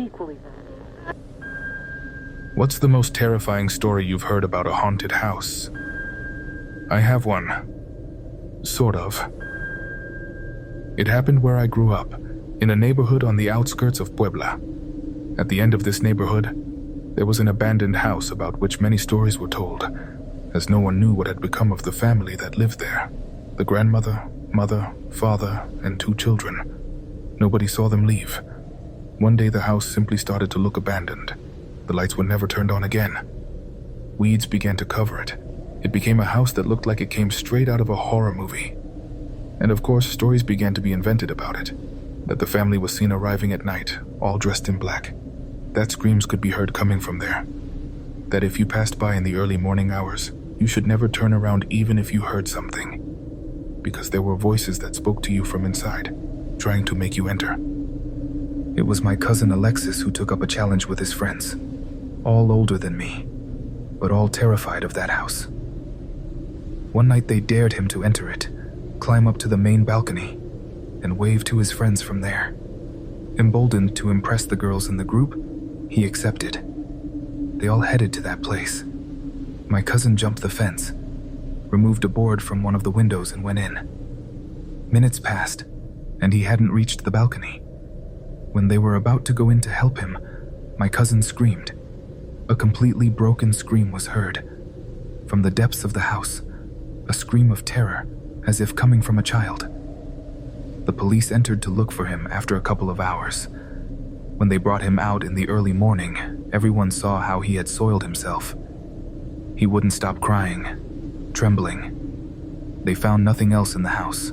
equally valid. What's the most terrifying story you've heard about a haunted house? I have one. Sort of. It happened where I grew up, in a neighborhood on the outskirts of Puebla. At the end of this neighborhood, there was an abandoned house about which many stories were told, as no one knew what had become of the family that lived there. The grandmother, mother, father, and 2 children. Nobody saw them leave. One day the house simply started to look abandoned. The lights were never turned on again. Weeds began to cover it. It became a house that looked like it came straight out of a horror movie. And of course, stories began to be invented about it. That the family was seen arriving at night, all dressed in black. That screams could be heard coming from there. That if you passed by in the early morning hours, you should never turn around even if you heard something. Because there were voices that spoke to you from inside, trying to make you enter. It was my cousin Alexis who took up a challenge with his friends, all older than me, but all terrified of that house. One night they dared him to enter it, climb up to the main balcony, and wave to his friends from there. Emboldened to impress the girls in the group, he accepted. They all headed to that place. My cousin jumped the fence, removed a board from one of the windows and went in. Minutes passed, and he hadn't reached the balcony. When they were about to go in to help him, my cousin screamed. A completely broken scream was heard. From the depths of the house, a scream of terror, as if coming from a child. The police entered to look for him after a couple of hours. When they brought him out in the early morning, everyone saw how he had soiled himself. He wouldn't stop crying, trembling. They found nothing else in the house.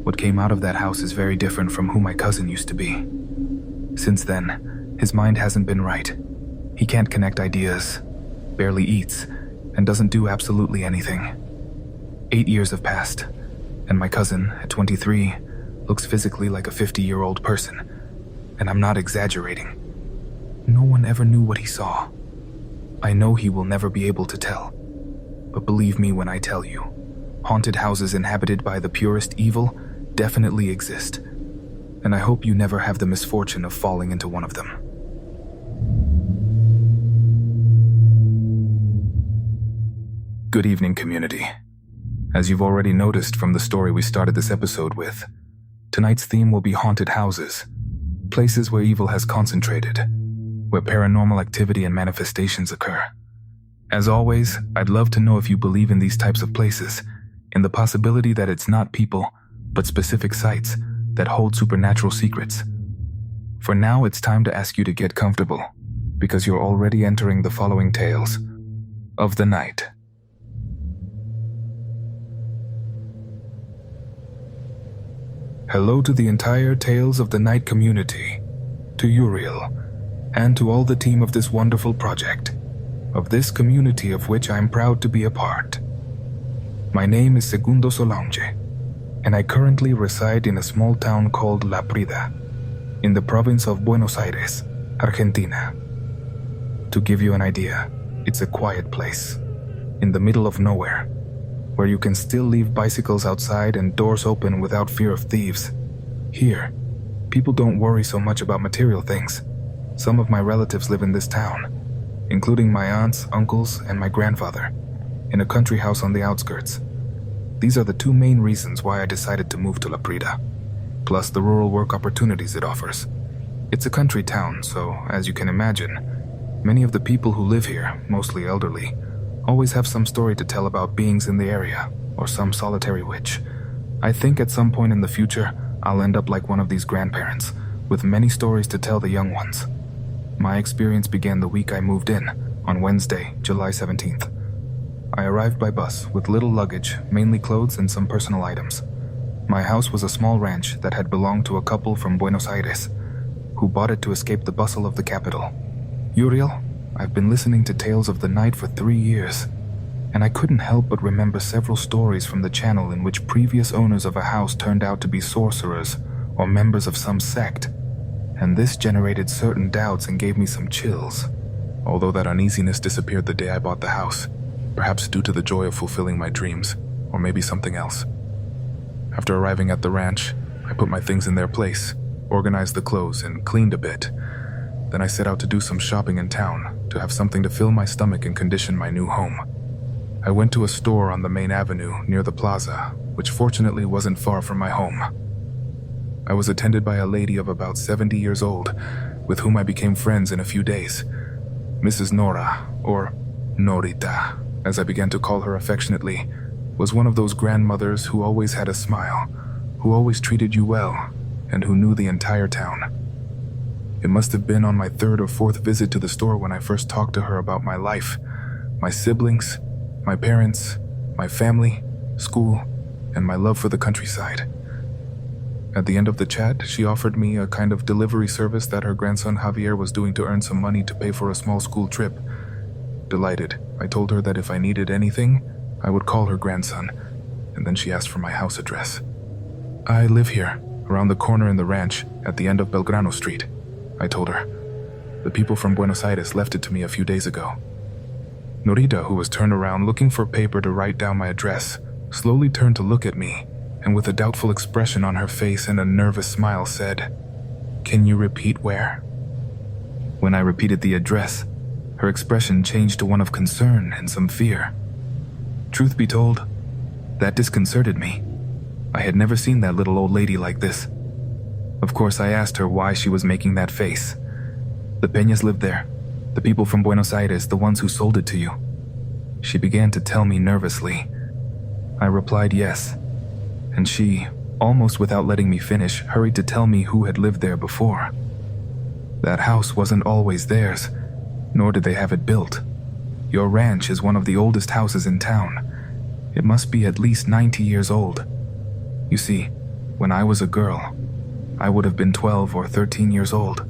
What came out of that house is very different from who my cousin used to be. Since then, his mind hasn't been right. He can't connect ideas, barely eats, and doesn't do absolutely anything. 8 years have passed, and my cousin, at 23, looks physically like a 50-year-old person, and I'm not exaggerating. No one ever knew what he saw. I know he will never be able to tell, but believe me when I tell you, haunted houses inhabited by the purest evil definitely exist, and I hope you never have the misfortune of falling into one of them. Good evening, community. As you've already noticed from the story we started this episode with, tonight's theme will be haunted houses, places where evil has concentrated, where paranormal activity and manifestations occur. As always, I'd love to know if you believe in these types of places, in the possibility that it's not people, but specific sites that hold supernatural secrets. For now, it's time to ask you to get comfortable, because you're already entering the following tales of the night. Hello to the entire Tales of the Night community, to Uriel, and to all the team of this wonderful project, of this community of which I'm proud to be a part. My name is Segundo Solange, and I currently reside in a small town called La Prida, in the province of Buenos Aires, Argentina. To give you an idea, it's a quiet place, in the middle of nowhere, where you can still leave bicycles outside and doors open without fear of thieves. Here, people don't worry so much about material things. Some of my relatives live in this town, including my aunts, uncles, and my grandfather, in a country house on the outskirts. These are the 2 main reasons why I decided to move to La Prida, plus the rural work opportunities it offers. It's a country town, so, as you can imagine, many of the people who live here, mostly elderly, always have some story to tell about beings in the area, or some solitary witch. I think at some point in the future, I'll end up like one of these grandparents, with many stories to tell the young ones. My experience began the week I moved in, on Wednesday, July 17th. I arrived by bus with little luggage, mainly clothes and some personal items. My house was a small ranch that had belonged to a couple from Buenos Aires, who bought it to escape the bustle of the capital. Uriel, I've been listening to Tales of the Night for 3 years, and I couldn't help but remember several stories from the channel in which previous owners of a house turned out to be sorcerers or members of some sect, and this generated certain doubts and gave me some chills. Although that uneasiness disappeared the day I bought the house, perhaps due to the joy of fulfilling my dreams, or maybe something else. After arriving at the ranch, I put my things in their place, organized the clothes, and cleaned a bit. Then I set out to do some shopping in town, to have something to fill my stomach and condition my new home. I went to a store on the main avenue near the plaza, which fortunately wasn't far from my home. I was attended by a lady of about 70 years old, with whom I became friends in a few days. Mrs. Nora, or Norita, as I began to call her affectionately, was one of those grandmothers who always had a smile, who always treated you well, and who knew the entire town. It must have been on my third or fourth visit to the store when I first talked to her about my life, my siblings, my parents, my family, school, and my love for the countryside. At the end of the chat, she offered me a kind of delivery service that her grandson Javier was doing to earn some money to pay for a small school trip. Delighted, I told her that if I needed anything, I would call her grandson, and then she asked for my house address. I live here, around the corner in the ranch, at the end of Belgrano Street, I told her. The people from Buenos Aires left it to me a few days ago. Norita, who was turned around looking for paper to write down my address, slowly turned to look at me, and with a doubtful expression on her face and a nervous smile said, "Can you repeat where?" When I repeated the address, her expression changed to one of concern and some fear. Truth be told, that disconcerted me. I had never seen that little old lady like this. Of course, I asked her why she was making that face. The Peñas lived there, the people from Buenos Aires, the ones who sold it to you. She began to tell me nervously. I replied yes, and she, almost without letting me finish, hurried to tell me who had lived there before. That house wasn't always theirs, nor did they have it built. Your ranch is one of the oldest houses in town. It must be at least 90 years old. You see, when I was a girl, I would have been 12 or 13 years old.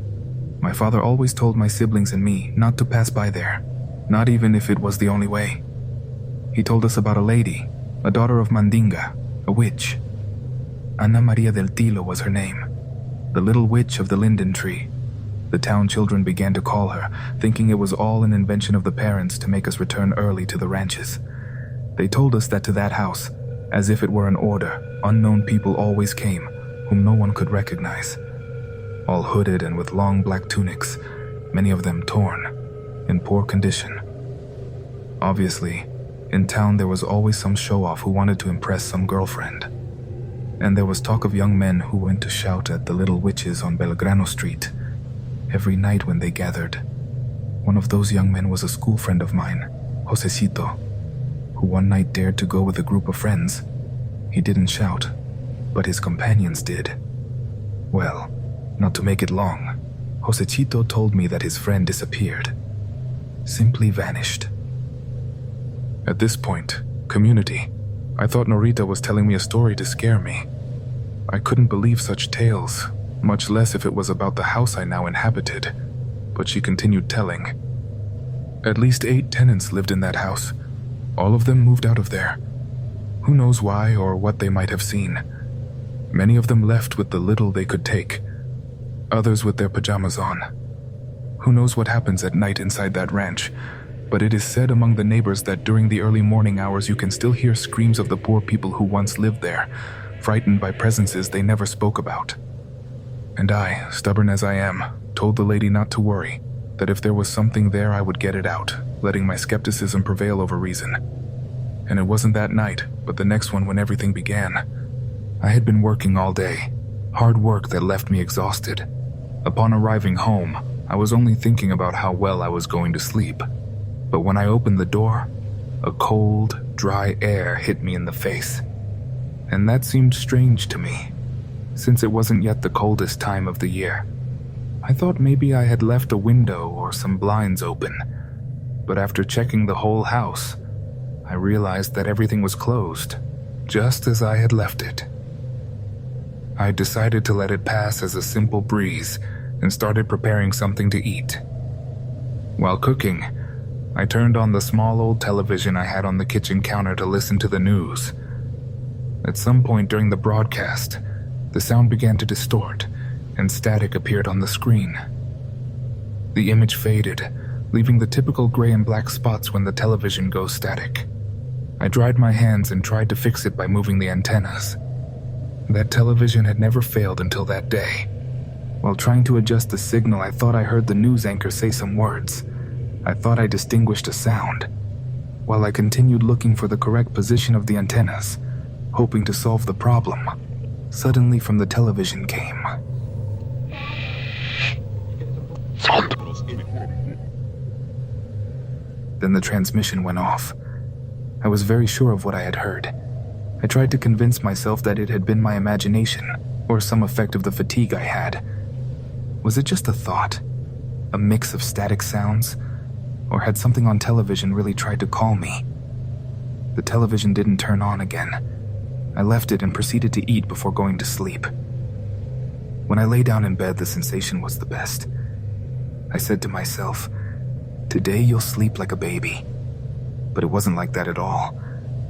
My father always told my siblings and me not to pass by there, not even if it was the only way. He told us about a lady, a daughter of Mandinga, a witch. Ana Maria del Tilo was her name, the little witch of the linden tree. The town children began to call her, thinking it was all an invention of the parents to make us return early to the ranches. They told us that to that house, as if it were an order, unknown people always came, whom no one could recognize. All hooded and with long black tunics, many of them torn, in poor condition. Obviously, in town there was always some show-off who wanted to impress some girlfriend. And there was talk of young men who went to shout at the little witches on Belgrano Street every night when they gathered. One of those young men was a school friend of mine, Josecito, who one night dared to go with a group of friends. He didn't shout, but his companions did. Well, not to make it long, Josecito told me that his friend disappeared. Simply vanished. At this point, community, I thought Norita was telling me a story to scare me. I couldn't believe such tales, much less if it was about the house I now inhabited, but she continued telling. At least 8 tenants lived in that house. All of them moved out of there. Who knows why or what they might have seen. Many of them left with the little they could take, others with their pajamas on. Who knows what happens at night inside that ranch, but it is said among the neighbors that during the early morning hours you can still hear screams of the poor people who once lived there, frightened by presences they never spoke about. And I, stubborn as I am, told the lady not to worry, that if there was something there I would get it out, letting my skepticism prevail over reason. And it wasn't that night, but the next one when everything began. I had been working all day, hard work that left me exhausted. Upon arriving home, I was only thinking about how well I was going to sleep. But when I opened the door, a cold, dry air hit me in the face. And that seemed strange to me, since it wasn't yet the coldest time of the year. I thought maybe I had left a window or some blinds open, but after checking the whole house, I realized that everything was closed, just as I had left it. I decided to let it pass as a simple breeze and started preparing something to eat. While cooking, I turned on the small old television I had on the kitchen counter to listen to the news. At some point during the broadcast, the sound began to distort, and static appeared on the screen. The image faded, leaving the typical gray and black spots when the television goes static. I dried my hands and tried to fix it by moving the antennas. That television had never failed until that day. While trying to adjust the signal, I thought I heard the news anchor say some words. I thought I distinguished a sound. While I continued looking for the correct position of the antennas, hoping to solve the problem, suddenly from the television came. Then the transmission went off. I was very sure of what I had heard. I tried to convince myself that it had been my imagination, or some effect of the fatigue I had. Was it just a thought? A mix of static sounds? Or had something on television really tried to call me? The television didn't turn on again. I left it and proceeded to eat before going to sleep. When I lay down in bed, the sensation was the best. I said to myself, "Today you'll sleep like a baby." But it wasn't like that at all.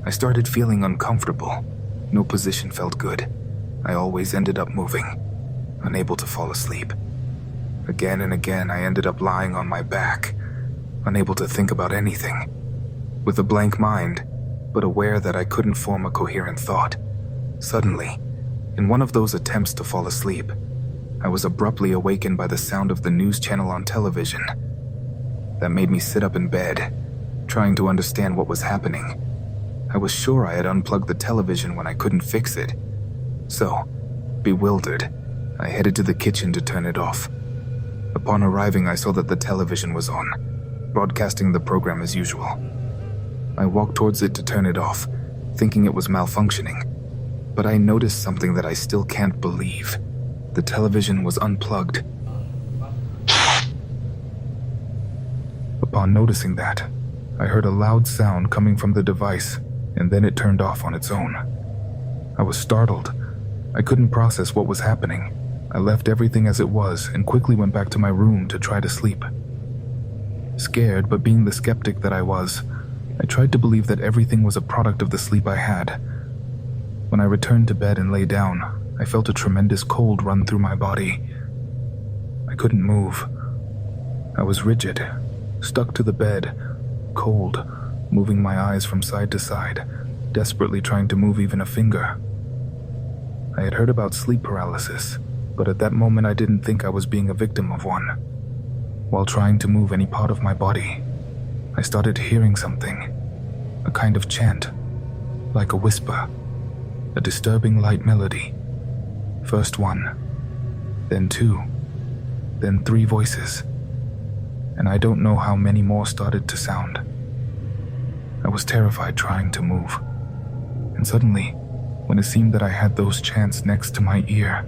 I started feeling uncomfortable. No position felt good. I always ended up moving, unable to fall asleep. Again and again, I ended up lying on my back, unable to think about anything, with a blank mind, but aware that I couldn't form a coherent thought. Suddenly, in one of those attempts to fall asleep, I was abruptly awakened by the sound of the news channel on television. That made me sit up in bed, trying to understand what was happening. I was sure I had unplugged the television when I couldn't fix it. So, bewildered, I headed to the kitchen to turn it off. Upon arriving, I saw that the television was on, broadcasting the program as usual. I walked towards it to turn it off, thinking it was malfunctioning. But I noticed something that I still can't believe. The television was unplugged. Upon noticing that, I heard a loud sound coming from the device, and then it turned off on its own. I was startled. I couldn't process what was happening. I left everything as it was and quickly went back to my room to try to sleep. Scared, but being the skeptic that I was, I tried to believe that everything was a product of the sleep I had. When I returned to bed and lay down, I felt a tremendous cold run through my body. I couldn't move. I was rigid, stuck to the bed, cold, moving my eyes from side to side, desperately trying to move even a finger. I had heard about sleep paralysis, but at that moment I didn't think I was being a victim of one. While trying to move any part of my body, I started hearing something, a kind of chant, like a whisper, a disturbing light melody. First one, then two, then three voices, and I don't know how many more started to sound. I was terrified trying to move, and suddenly, when it seemed that I had those chants next to my ear,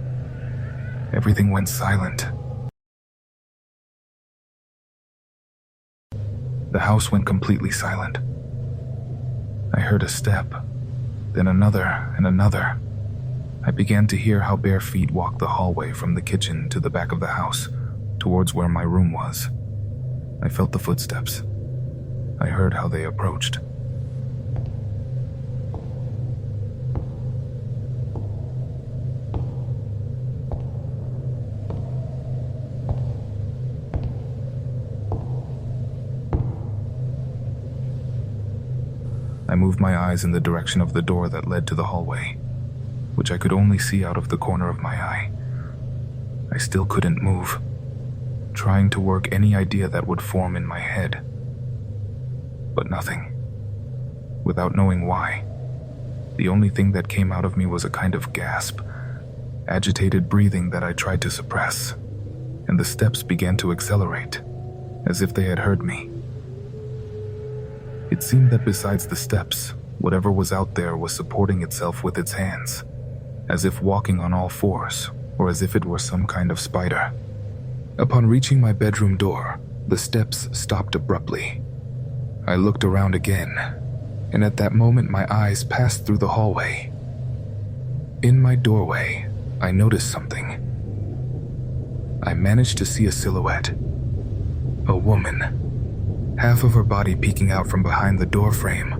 everything went silent. The house went completely silent. I heard a step, then another and another. I began to hear how bare feet walked the hallway from the kitchen to the back of the house, towards where my room was. I felt the footsteps. I heard how they approached. I moved my eyes in the direction of the door that led to the hallway, which I could only see out of the corner of my eye. I still couldn't move, trying to work any idea that would form in my head. But nothing. Without knowing why, the only thing that came out of me was a kind of gasp, agitated breathing that I tried to suppress, and the steps began to accelerate, as if they had heard me. It seemed that besides the steps, whatever was out there was supporting itself with its hands, as if walking on all fours, or as if it were some kind of spider. Upon reaching my bedroom door, the steps stopped abruptly. I looked around again, and at that moment my eyes passed through the hallway. In my doorway, I noticed something. I managed to see a silhouette. A woman. Half of her body peeking out from behind the door frame,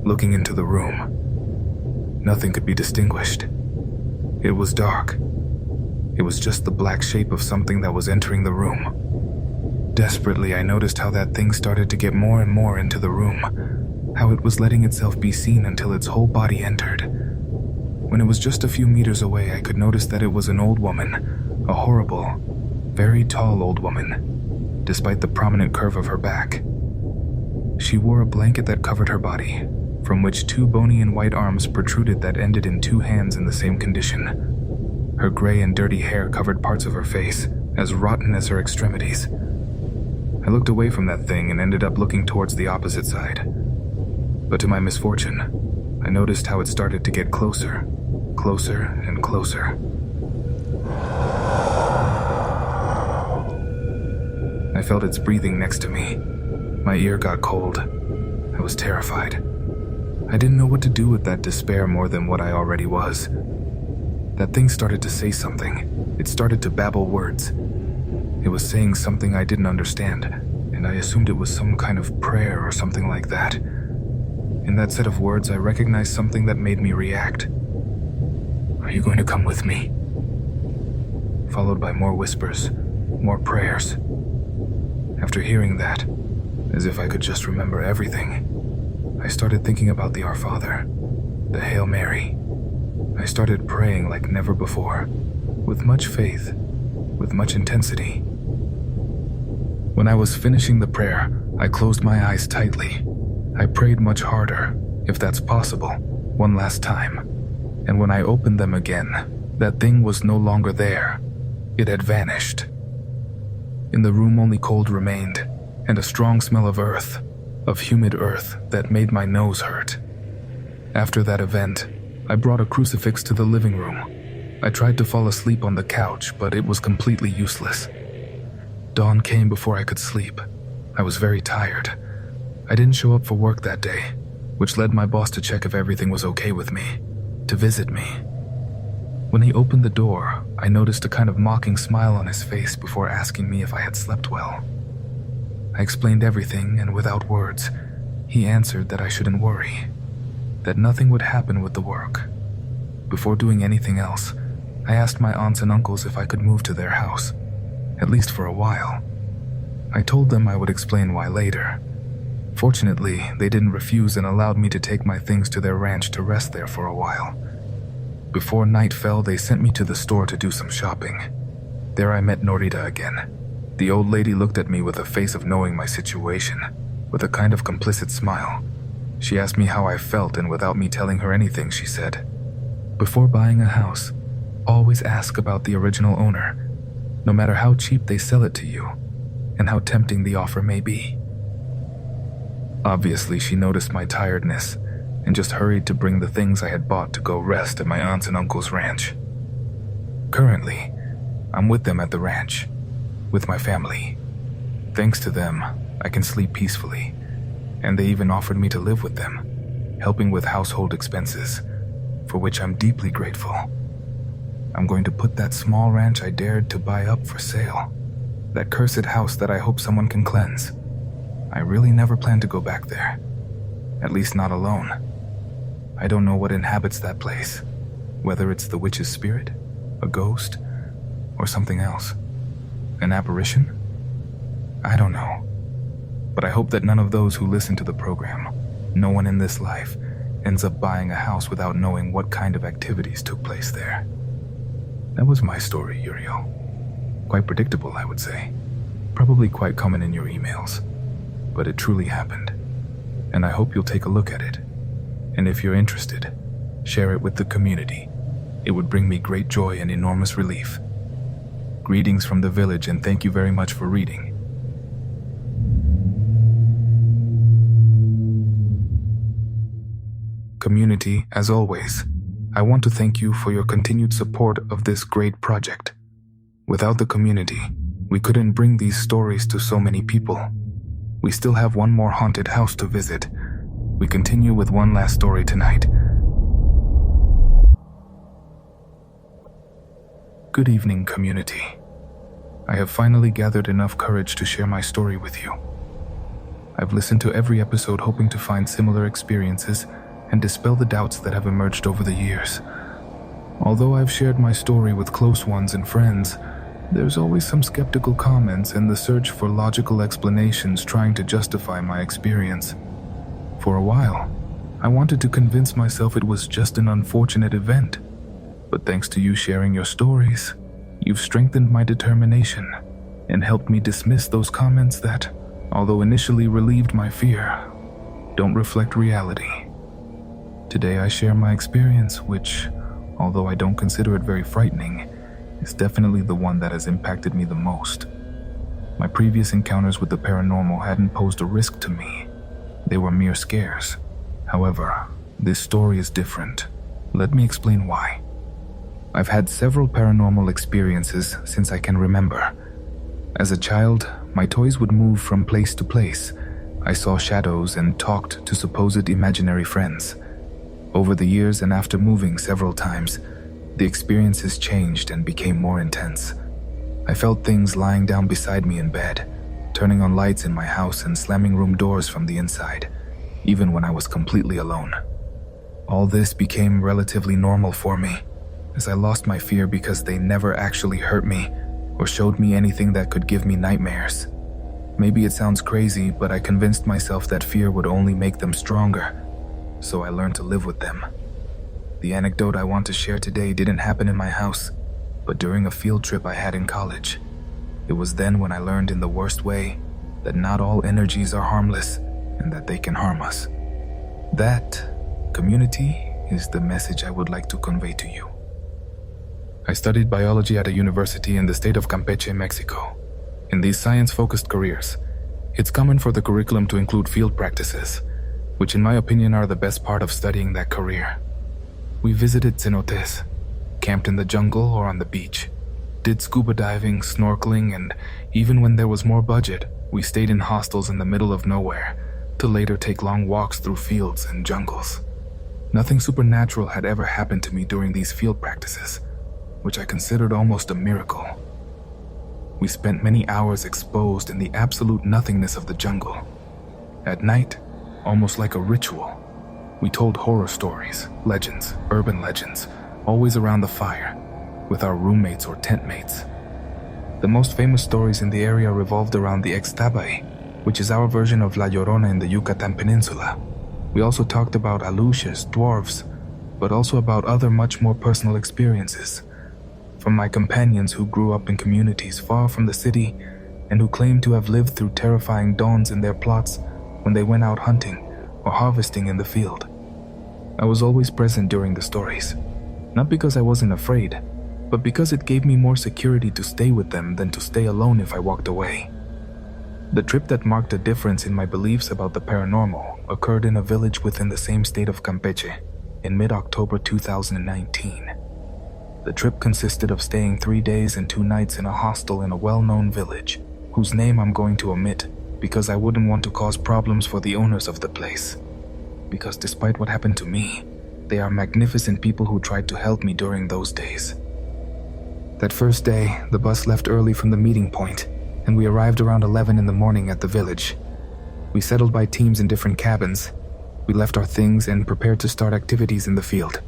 looking into the room. Nothing could be distinguished. It was dark. It was just the black shape of something that was entering the room. Desperately, I noticed how that thing started to get more and more into the room, how it was letting itself be seen until its whole body entered. When it was just a few meters away, I could notice that it was an old woman, A horrible, very tall old woman, despite the prominent curve of her back. She wore a blanket that covered her body, from which two bony and white arms protruded that ended in two hands in the same condition. Her gray and dirty hair covered parts of her face, as rotten as her extremities. I looked away from that thing and ended up looking towards the opposite side. But to my misfortune, I noticed how it started to get closer, closer and closer. I felt its breathing next to me. My ear got cold. I was terrified. I didn't know what to do with that despair more than what I already was. That thing started to say something. It started to babble words. It was saying something I didn't understand, and I assumed it was some kind of prayer or something like that. In that set of words, I recognized something that made me react. "Are you going to come with me?" Followed by more whispers, more prayers. After hearing that, as if I could just remember everything, I started thinking about the Our Father, the Hail Mary. I started praying like never before, with much faith, with much intensity. When I was finishing the prayer, I closed my eyes tightly. I prayed much harder, if that's possible, one last time. And when I opened them again, that thing was no longer there. It had vanished. In the room only cold remained, and a strong smell of earth, of humid earth that made my nose hurt. After that event, I brought a crucifix to the living room. I tried to fall asleep on the couch, but it was completely useless. Dawn came before I could sleep. I was very tired. I didn't show up for work that day, which led my boss to check if everything was okay with me, to visit me. When he opened the door, I noticed a kind of mocking smile on his face before asking me if I had slept well. I explained everything, and without words, he answered that I shouldn't worry, that nothing would happen with the work. Before doing anything else, I asked my aunts and uncles if I could move to their house, at least for a while. I told them I would explain why later. Fortunately, they didn't refuse and allowed me to take my things to their ranch to rest there for a while. Before night fell, they sent me to the store to do some shopping. There I met Norita again. The old lady looked at me with a face of knowing my situation, with a kind of complicit smile. She asked me how I felt, and without me telling her anything, she said, "Before buying a house, always ask about the original owner, no matter how cheap they sell it to you, and how tempting the offer may be." Obviously, she noticed my tiredness and just hurried to bring the things I had bought to go rest at my aunt's and uncle's ranch. Currently, I'm with them at the ranch, with my family. Thanks to them, I can sleep peacefully, and they even offered me to live with them, helping with household expenses, for which I'm deeply grateful. I'm going to put that small ranch I dared to buy up for sale, that cursed house that I hope someone can cleanse. I really never plan to go back there, at least not alone. I don't know what inhabits that place, whether it's the witch's spirit, a ghost, or something else. An apparition? I don't know. But I hope that none of those who listen to the program, no one in this life, ends up buying a house without knowing what kind of activities took place there. That was my story, Uriel. Quite predictable, I would say. Probably quite common in your emails. But it truly happened. And I hope you'll take a look at it. And if you're interested, share it with the community. It would bring me great joy and enormous relief. Greetings from the village, and thank you very much for reading. Community, as always, I want to thank you for your continued support of this great project. Without the community, we couldn't bring these stories to so many people. We still have one more haunted house to visit. We continue with one last story tonight. Good evening, community. I have finally gathered enough courage to share my story with you. I've listened to every episode hoping to find similar experiences and dispel the doubts that have emerged over the years. Although I've shared my story with close ones and friends, there's always some skeptical comments and the search for logical explanations trying to justify my experience. For a while, I wanted to convince myself it was just an unfortunate event. But thanks to you sharing your stories, You've strengthened my determination and helped me dismiss those comments that, although initially relieved my fear, don't reflect reality. Today I share my experience, which, although I don't consider it very frightening, is definitely the one that has impacted me the most. My previous encounters with the paranormal hadn't posed a risk to me. They were mere scares. However, this story is different. Let me explain why. I've had several paranormal experiences since I can remember. As a child, my toys would move from place to place. I saw shadows and talked to supposed imaginary friends. Over the years and after moving several times, the experiences changed and became more intense. I felt things lying down beside me in bed, turning on lights in my house and slamming room doors from the inside, even when I was completely alone. All this became relatively normal for me, as I lost my fear because they never actually hurt me or showed me anything that could give me nightmares. Maybe it sounds crazy, but I convinced myself that fear would only make them stronger, so I learned to live with them. The anecdote I want to share today didn't happen in my house, but during a field trip I had in college. It was then when I learned in the worst way that not all energies are harmless and that they can harm us. That community is the message I would like to convey to you. I studied biology at a university in the state of Campeche, Mexico. In these science-focused careers, it's common for the curriculum to include field practices, which in my opinion are the best part of studying that career. We visited cenotes, camped in the jungle or on the beach, did scuba diving, snorkeling, and even when there was more budget, we stayed in hostels in the middle of nowhere to later take long walks through fields and jungles. Nothing supernatural had ever happened to me during these field practices, which I considered almost a miracle. We spent many hours exposed in the absolute nothingness of the jungle. At night, almost like a ritual, we told horror stories, legends, urban legends, always around the fire, with our roommates or tent mates. The most famous stories in the area revolved around the Ixtabay, which is our version of La Llorona in the Yucatan Peninsula. We also talked about aluches, dwarves, but also about other much more personal experiences, from my companions who grew up in communities far from the city and who claimed to have lived through terrifying dawns in their plots when they went out hunting or harvesting in the field. I was always present during the stories, not because I wasn't afraid, but because it gave me more security to stay with them than to stay alone if I walked away. The trip that marked a difference in my beliefs about the paranormal occurred in a village within the same state of Campeche in mid-October 2019. The trip consisted of staying 3 days and 2 nights in a hostel in a well-known village, whose name I'm going to omit because I wouldn't want to cause problems for the owners of the place. Because despite what happened to me, they are magnificent people who tried to help me during those days. That first day, the bus left early from the meeting point, and we arrived around 11 in the morning at the village. We settled by teams in different cabins. We left our things and prepared to start activities in the field.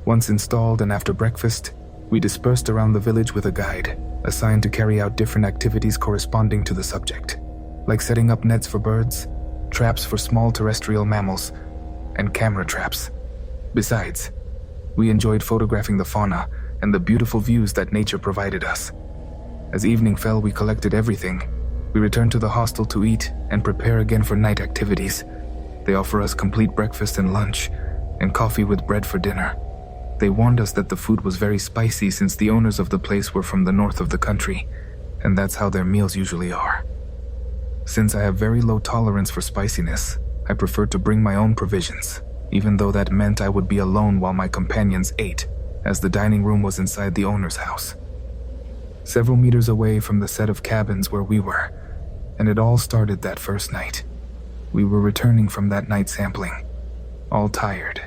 Once installed and after breakfast, we dispersed around the village with a guide, assigned to carry out different activities corresponding to the subject, like setting up nets for birds, traps for small terrestrial mammals, and camera traps. Besides, we enjoyed photographing the fauna and the beautiful views that nature provided us. As evening fell, we collected everything. We returned to the hostel to eat and prepare again for night activities. They offer us complete breakfast and lunch, and coffee with bread for dinner. They warned us that the food was very spicy since the owners of the place were from the north of the country, and that's how their meals usually are. Since I have very low tolerance for spiciness, I preferred to bring my own provisions, even though that meant I would be alone while my companions ate, as the dining room was inside the owner's house. Several meters away from the set of cabins where we were, and it all started that first night. We were returning from that night sampling, all tired,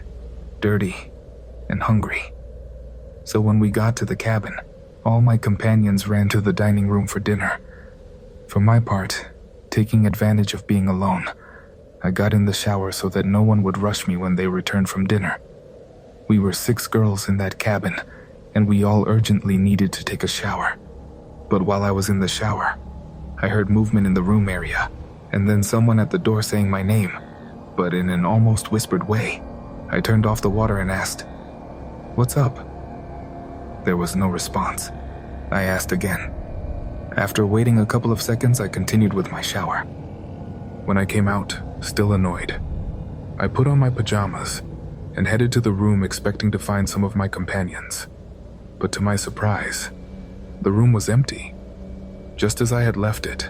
dirty, and hungry. So when we got to the cabin, all my companions ran to the dining room for dinner. For my part, taking advantage of being alone, I got in the shower so that no one would rush me when they returned from dinner. We were 6 girls in that cabin, and we all urgently needed to take a shower. But while I was in the shower, I heard movement in the room area, and then someone at the door saying my name, but in an almost whispered way. I turned off the water and asked, "What's up?" There was no response. I asked again. After waiting a couple of seconds, I continued with my shower. When I came out, still annoyed, I put on my pajamas and headed to the room expecting to find some of my companions. But to my surprise, the room was empty, just as I had left it.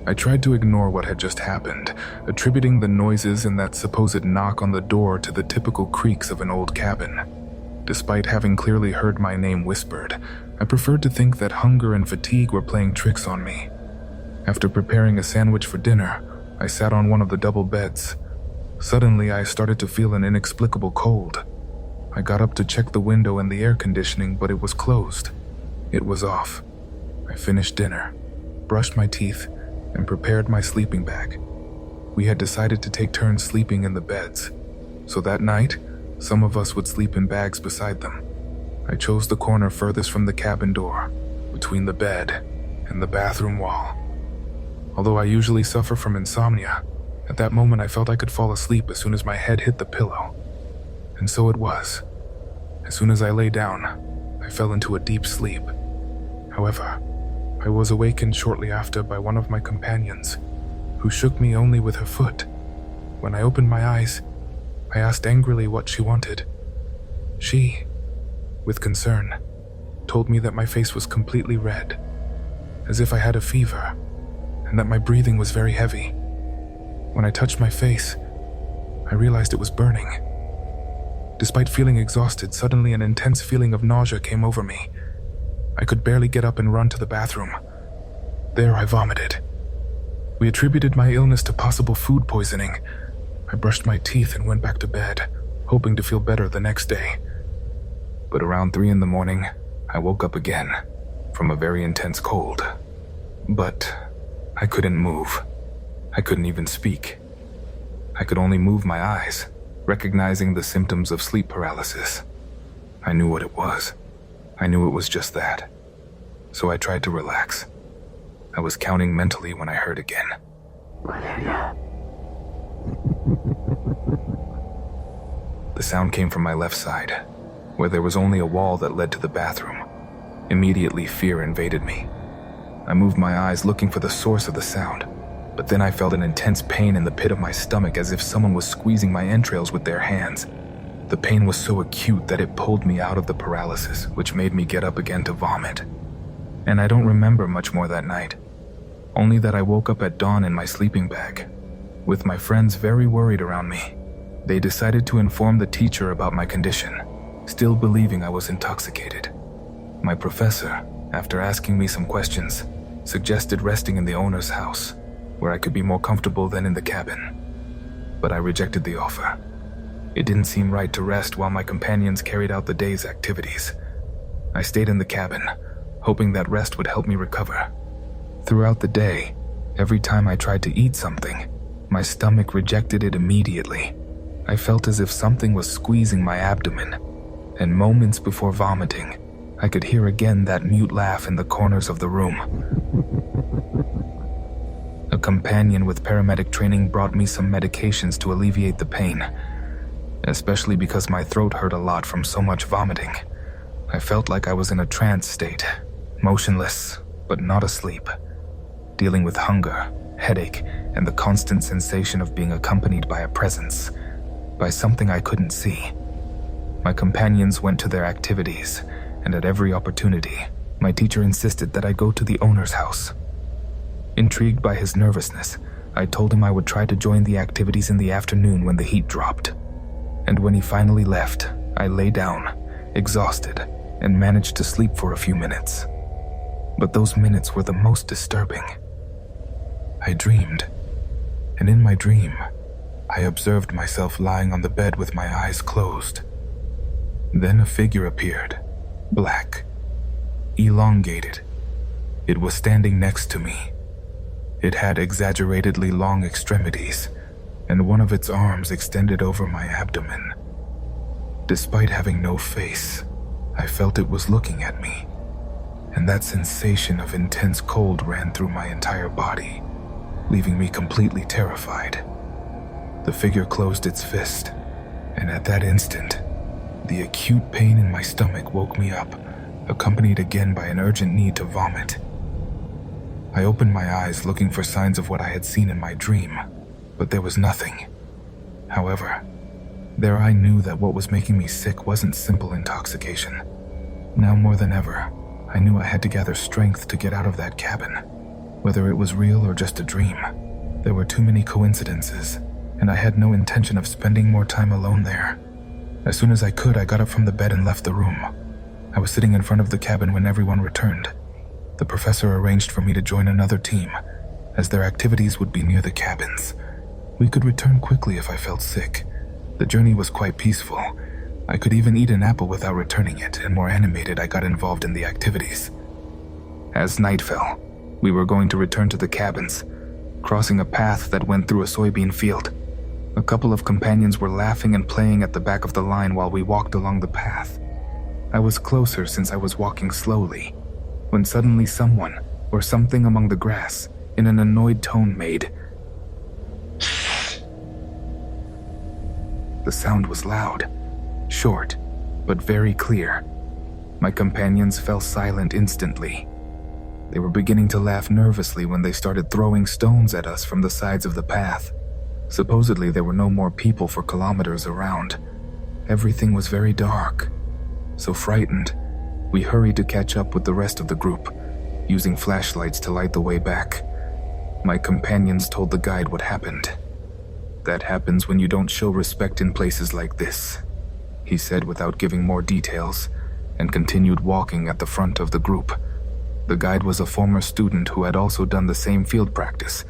I tried to ignore what had just happened, attributing the noises and that supposed knock on the door to the typical creaks of an old cabin. Despite having clearly heard my name whispered, I preferred to think that hunger and fatigue were playing tricks on me. After preparing a sandwich for dinner, I sat on one of the double beds. Suddenly, I started to feel an inexplicable cold. I got up to check the window and the air conditioning, but it was closed. It was off. I finished dinner, brushed my teeth, and prepared my sleeping bag. We had decided to take turns sleeping in the beds, so that night, some of us would sleep in bags beside them. I chose the corner furthest from the cabin door, between the bed and the bathroom wall. Although I usually suffer from insomnia, at that moment I felt I could fall asleep as soon as my head hit the pillow. And so it was. As soon as I lay down, I fell into a deep sleep. However, I was awakened shortly after by one of my companions, who shook me only with her foot. When I opened my eyes, I asked angrily what she wanted. She, with concern, told me that my face was completely red, as if I had a fever, and that my breathing was very heavy. When I touched my face, I realized it was burning. Despite feeling exhausted, suddenly an intense feeling of nausea came over me. I could barely get up and run to the bathroom. There I vomited. We attributed my illness to possible food poisoning. I brushed my teeth and went back to bed, hoping to feel better the next day. But around 3 a.m, I woke up again from a very intense cold. But I couldn't move. I couldn't even speak. I could only move my eyes, recognizing the symptoms of sleep paralysis. I knew what it was. I knew it was just that. So I tried to relax. I was counting mentally when I heard again. The sound came from my left side, where there was only a wall that led to the bathroom. Immediately, fear invaded me. I moved my eyes looking for the source of the sound, but then I felt an intense pain in the pit of my stomach as if someone was squeezing my entrails with their hands. The pain was so acute that it pulled me out of the paralysis, which made me get up again to vomit. And I don't remember much more that night, only that I woke up at dawn in my sleeping bag, with my friends very worried around me. They decided to inform the teacher about my condition, still believing I was intoxicated. My professor, after asking me some questions, suggested resting in the owner's house, where I could be more comfortable than in the cabin. But I rejected the offer. It didn't seem right to rest while my companions carried out the day's activities. I stayed in the cabin, hoping that rest would help me recover. Throughout the day, every time I tried to eat something, my stomach rejected it immediately. I felt as if something was squeezing my abdomen, and moments before vomiting, I could hear again that mute laugh in the corners of the room. A companion with paramedic training brought me some medications to alleviate the pain, especially because my throat hurt a lot from so much vomiting. I felt like I was in a trance state, motionless, but not asleep, dealing with hunger, headache, and the constant sensation of being accompanied by a presence, by something I couldn't see. My companions went to their activities, and at every opportunity, my teacher insisted that I go to the owner's house. Intrigued by his nervousness, I told him I would try to join the activities in the afternoon when the heat dropped. And when he finally left, I lay down, exhausted, and managed to sleep for a few minutes. But those minutes were the most disturbing. I dreamed, and in my dream, I observed myself lying on the bed with my eyes closed. Then a figure appeared, black, elongated. It was standing next to me. It had exaggeratedly long extremities, and one of its arms extended over my abdomen. Despite having no face, I felt it was looking at me, and that sensation of intense cold ran through my entire body, leaving me completely terrified. The figure closed its fist, and at that instant, the acute pain in my stomach woke me up, accompanied again by an urgent need to vomit. I opened my eyes looking for signs of what I had seen in my dream, but there was nothing. However, there I knew that what was making me sick wasn't simple intoxication. Now more than ever, I knew I had to gather strength to get out of that cabin, whether it was real or just a dream. There were too many coincidences, and I had no intention of spending more time alone there. As soon as I could, I got up from the bed and left the room. I was sitting in front of the cabin when everyone returned. The professor arranged for me to join another team, as their activities would be near the cabins. We could return quickly if I felt sick. The journey was quite peaceful. I could even eat an apple without returning it, and more animated I got involved in the activities. As night fell, we were going to return to the cabins, crossing a path that went through a soybean field. A couple of companions were laughing and playing at the back of the line while we walked along the path. I was closer since I was walking slowly, when suddenly someone, or something among the grass, in an annoyed tone made. The sound was loud, short, but very clear. My companions fell silent instantly. They were beginning to laugh nervously when they started throwing stones at us from the sides of the path. Supposedly there were no more people for kilometers around. Everything was very dark. So frightened, we hurried to catch up with the rest of the group, using flashlights to light the way back. My companions told the guide what happened. "That happens when you don't show respect in places like this," he said without giving more details, and continued walking at the front of the group. The guide was a former student who had also done the same field practice,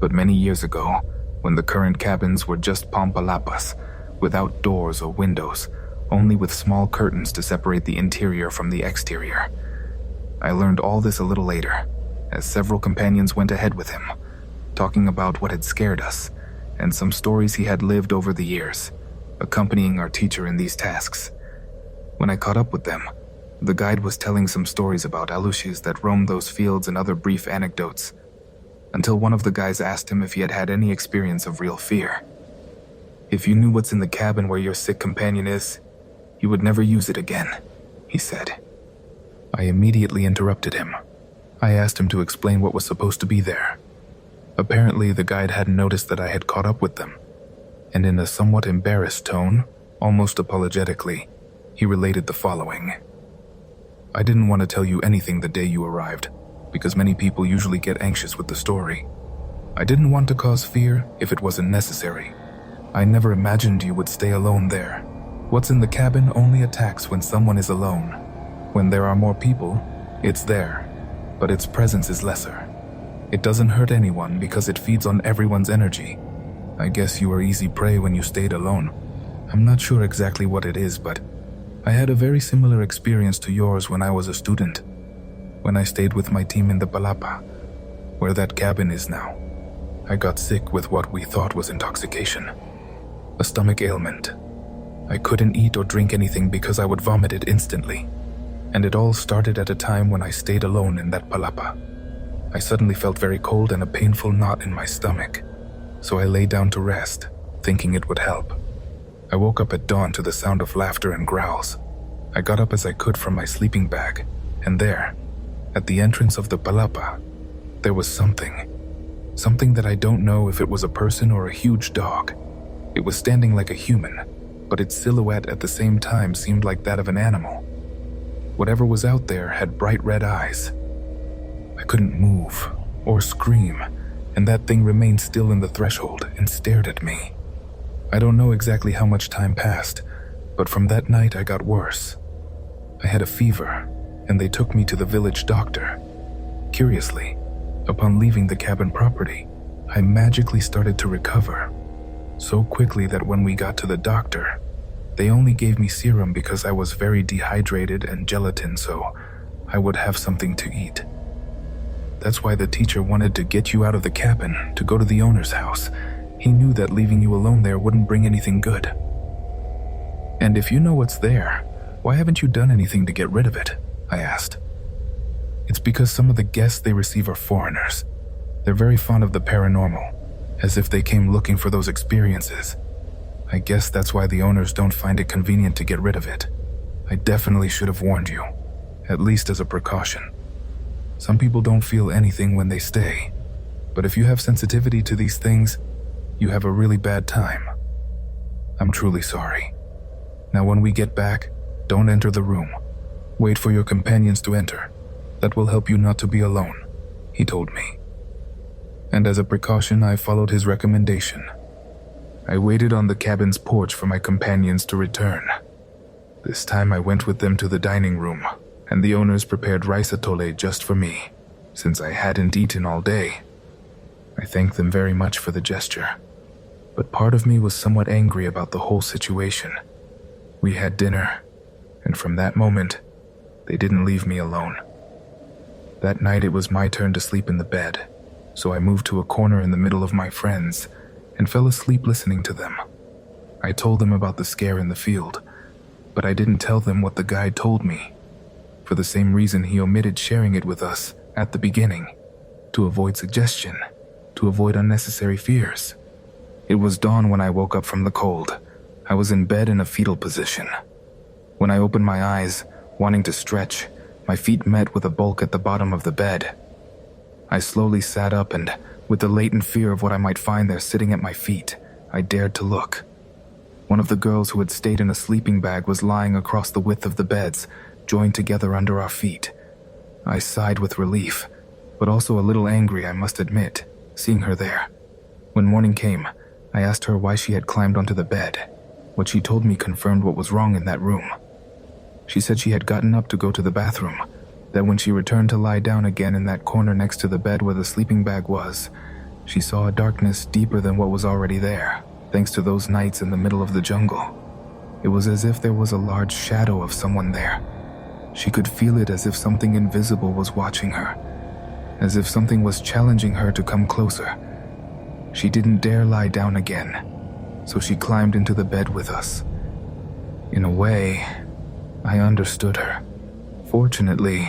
but many years ago, when the current cabins were just pampalapas, without doors or windows, only with small curtains to separate the interior from the exterior. I learned all this a little later, as several companions went ahead with him, talking about what had scared us, and some stories he had lived over the years, accompanying our teacher in these tasks. When I caught up with them, the guide was telling some stories about Alushis that roamed those fields and other brief anecdotes, until one of the guys asked him if he had had any experience of real fear. "If you knew what's in the cabin where your sick companion is, you would never use it again," he said. I immediately interrupted him. I asked him to explain what was supposed to be there. Apparently, the guide hadn't noticed that I had caught up with them, and in a somewhat embarrassed tone, almost apologetically, he related the following. "I didn't want to tell you anything the day you arrived, because many people usually get anxious with the story. I didn't want to cause fear if it wasn't necessary. I never imagined you would stay alone there. What's in the cabin only attacks when someone is alone. When there are more people, it's there, but its presence is lesser. It doesn't hurt anyone because it feeds on everyone's energy. I guess you were easy prey when you stayed alone. I'm not sure exactly what it is, but I had a very similar experience to yours when I was a student, when I stayed with my team in the Palapa, where that cabin is now. I got sick with what we thought was intoxication, a stomach ailment. I couldn't eat or drink anything because I would vomit it instantly, and it all started at a time when I stayed alone in that Palapa. I suddenly felt very cold and a painful knot in my stomach, so I lay down to rest, thinking it would help. I woke up at dawn to the sound of laughter and growls. I got up as I could from my sleeping bag, and there, at the entrance of the Palapa, there was something that I don't know if it was a person or a huge dog. It was standing like a human, but its silhouette at the same time seemed like that of an animal. Whatever was out there had bright red eyes. I couldn't move or scream, and that thing remained still in the threshold and stared at me. I don't know exactly how much time passed, but from that night I got worse. I had a fever, and they took me to the village doctor. Curiously, upon leaving the cabin property, I magically started to recover, so quickly that when we got to the doctor, they only gave me serum because I was very dehydrated and gelatin, so I would have something to eat. That's why the teacher wanted to get you out of the cabin to go to the owner's house. He knew that leaving you alone there wouldn't bring anything good. And if you know what's there, why haven't you done anything to get rid of it? I asked. It's because some of the guests they receive are foreigners. They're very fond of the paranormal, as if they came looking for those experiences. I guess that's why the owners don't find it convenient to get rid of it. I definitely should have warned you, at least as a precaution. Some people don't feel anything when they stay, but if you have sensitivity to these things, you have a really bad time. I'm truly sorry. Now when we get back, don't enter the room. Wait for your companions to enter. That will help you not to be alone, he told me. And as a precaution, I followed his recommendation. I waited on the cabin's porch for my companions to return. This time I went with them to the dining room, and the owners prepared rice atole just for me, since I hadn't eaten all day. I thanked them very much for the gesture, but part of me was somewhat angry about the whole situation. We had dinner, and from that moment, they didn't leave me alone. That night it was my turn to sleep in the bed, so I moved to a corner in the middle of my friends and fell asleep listening to them. I told them about the scare in the field, but I didn't tell them what the guide told me, for the same reason he omitted sharing it with us at the beginning, to avoid suggestion, to avoid unnecessary fears. It was dawn when I woke up from the cold. I was in bed in a fetal position. When I opened my eyes, wanting to stretch, my feet met with a bulk at the bottom of the bed. I slowly sat up and, with the latent fear of what I might find there sitting at my feet, I dared to look. One of the girls who had stayed in a sleeping bag was lying across the width of the beds, joined together under our feet. I sighed with relief, but also a little angry, I must admit, seeing her there. When morning came, I asked her why she had climbed onto the bed. What she told me confirmed what was wrong in that room. She said she had gotten up to go to the bathroom, that when she returned to lie down again in that corner next to the bed where the sleeping bag was, she saw a darkness deeper than what was already there, thanks to those nights in the middle of the jungle. It was as if there was a large shadow of someone there. She could feel it as if something invisible was watching her, as if something was challenging her to come closer. She didn't dare lie down again, so she climbed into the bed with us. In a way, I understood her. Fortunately,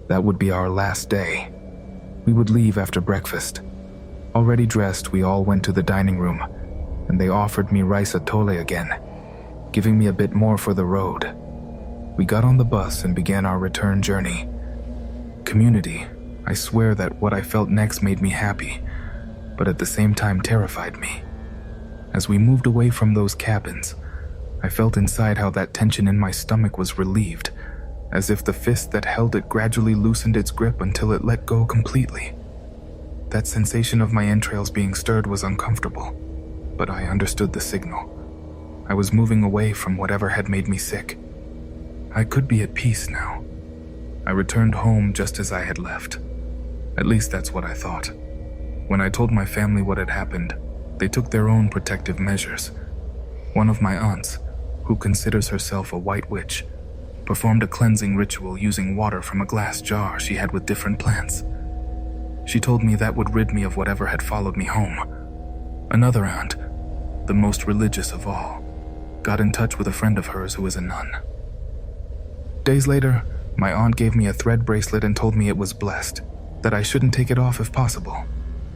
that would be our last day. We would leave after breakfast. Already dressed, we all went to the dining room, and they offered me rice atole again, giving me a bit more for the road. We got on the bus and began our return journey. Community, I swear that what I felt next made me happy, but at the same time terrified me. As we moved away from those cabins, I felt inside how that tension in my stomach was relieved, as if the fist that held it gradually loosened its grip until it let go completely. That sensation of my entrails being stirred was uncomfortable, but I understood the signal. I was moving away from whatever had made me sick. I could be at peace now. I returned home just as I had left. At least that's what I thought. When I told my family what had happened, they took their own protective measures. One of my aunts, who considers herself a white witch, performed a cleansing ritual using water from a glass jar she had with different plants. She told me that would rid me of whatever had followed me home. Another aunt, the most religious of all, got in touch with a friend of hers who is a nun. Days later, my aunt gave me a thread bracelet and told me it was blessed, that I shouldn't take it off if possible.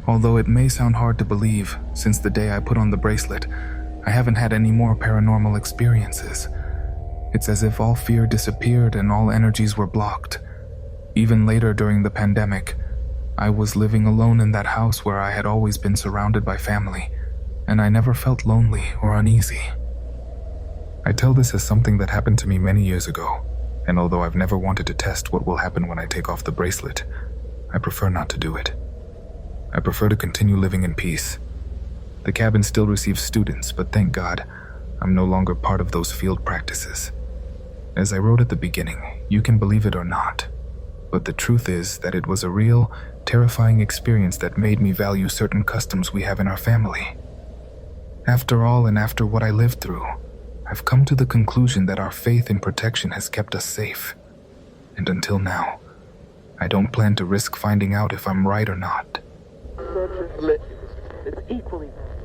Although it may sound hard to believe, since the day I put on the bracelet, I haven't had any more paranormal experiences. It's as if all fear disappeared and all energies were blocked. Even later during the pandemic, I was living alone in that house where I had always been surrounded by family, and I never felt lonely or uneasy. I tell this as something that happened to me many years ago, and although I've never wanted to test what will happen when I take off the bracelet, I prefer not to do it. I prefer to continue living in peace. The cabin still receives students, but thank God, I'm no longer part of those field practices. As I wrote at the beginning, you can believe it or not, but the truth is that it was a real, terrifying experience that made me value certain customs we have in our family. After all, and after what I lived through, I've come to the conclusion that our faith in protection has kept us safe. And until now, I don't plan to risk finding out if I'm right or not. It's equally bad.